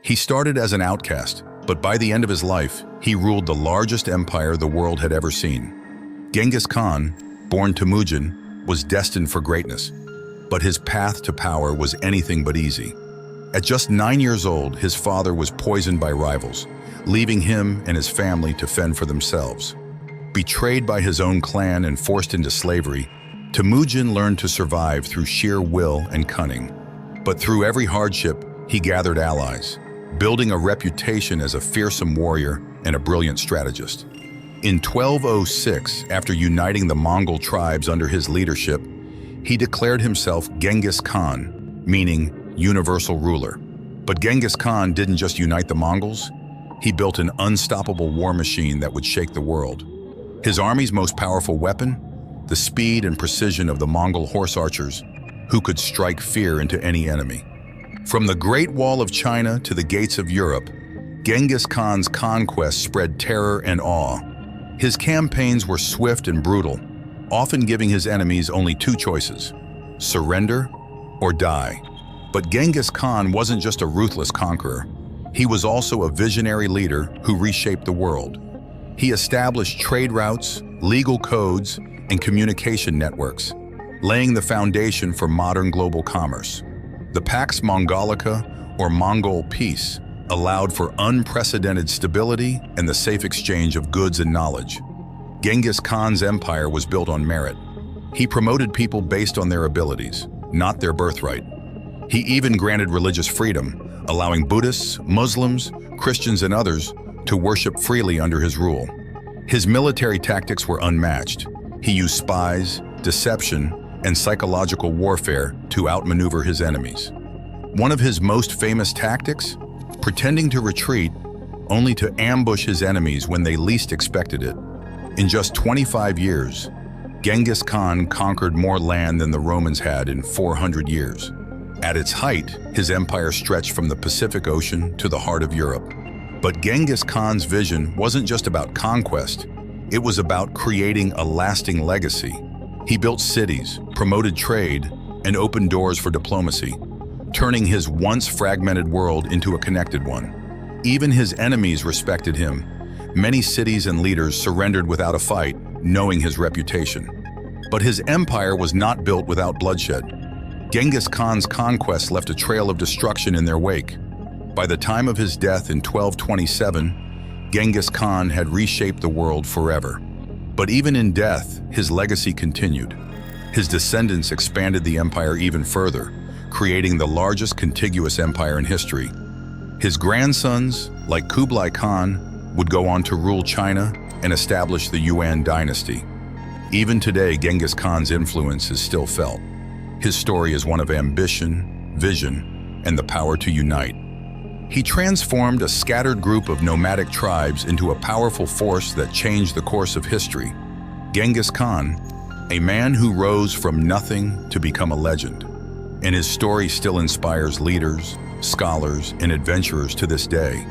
He started as an outcast, but by the end of his life, he ruled the largest empire the world had ever seen. Genghis Khan, born Temujin, was destined for greatness, but his path to power was anything but easy. At just 9 years old, his father was poisoned by rivals, leaving him and his family to fend for themselves. Betrayed by his own clan and forced into slavery, Temujin learned to survive through sheer will and cunning. But through every hardship, he gathered allies, building a reputation as a fearsome warrior and a brilliant strategist. In 1206, after uniting the Mongol tribes under his leadership, he declared himself Genghis Khan, meaning universal ruler. But Genghis Khan didn't just unite the Mongols, he built an unstoppable war machine that would shake the world. His army's most powerful weapon? The speed and precision of the Mongol horse archers, who could strike fear into any enemy. From the Great Wall of China to the gates of Europe, Genghis Khan's conquests spread terror and awe. His campaigns were swift and brutal, often giving his enemies only two choices: surrender or die. But Genghis Khan wasn't just a ruthless conqueror. He was also a visionary leader who reshaped the world. He established trade routes, legal codes, and communication networks, laying the foundation for modern global commerce. The Pax Mongolica, or Mongol peace, allowed for unprecedented stability and the safe exchange of goods and knowledge. Genghis Khan's empire was built on merit. He promoted people based on their abilities, not their birthright. He even granted religious freedom, allowing Buddhists, Muslims, Christians, and others to worship freely under his rule. His military tactics were unmatched. He used spies, deception, and psychological warfare to outmaneuver his enemies. One of his most famous tactics? Pretending to retreat, only to ambush his enemies when they least expected it. In just 25 years, Genghis Khan conquered more land than the Romans had in 400 years. At its height, his empire stretched from the Pacific Ocean to the heart of Europe. But Genghis Khan's vision wasn't just about conquest, it was about creating a lasting legacy. He built cities, promoted trade, and opened doors for diplomacy, turning his once fragmented world into a connected one. Even his enemies respected him. Many cities and leaders surrendered without a fight, knowing his reputation. But his empire was not built without bloodshed. Genghis Khan's conquests left a trail of destruction in their wake. By the time of his death in 1227, Genghis Khan had reshaped the world forever. But even in death, his legacy continued. His descendants expanded the empire even further, creating the largest contiguous empire in history. His grandsons, like Kublai Khan, would go on to rule China and establish the Yuan dynasty. Even today, Genghis Khan's influence is still felt. His story is one of ambition, vision, and the power to unite. He transformed a scattered group of nomadic tribes into a powerful force that changed the course of history. Genghis Khan, a man who rose from nothing to become a legend. And his story still inspires leaders, scholars, and adventurers to this day.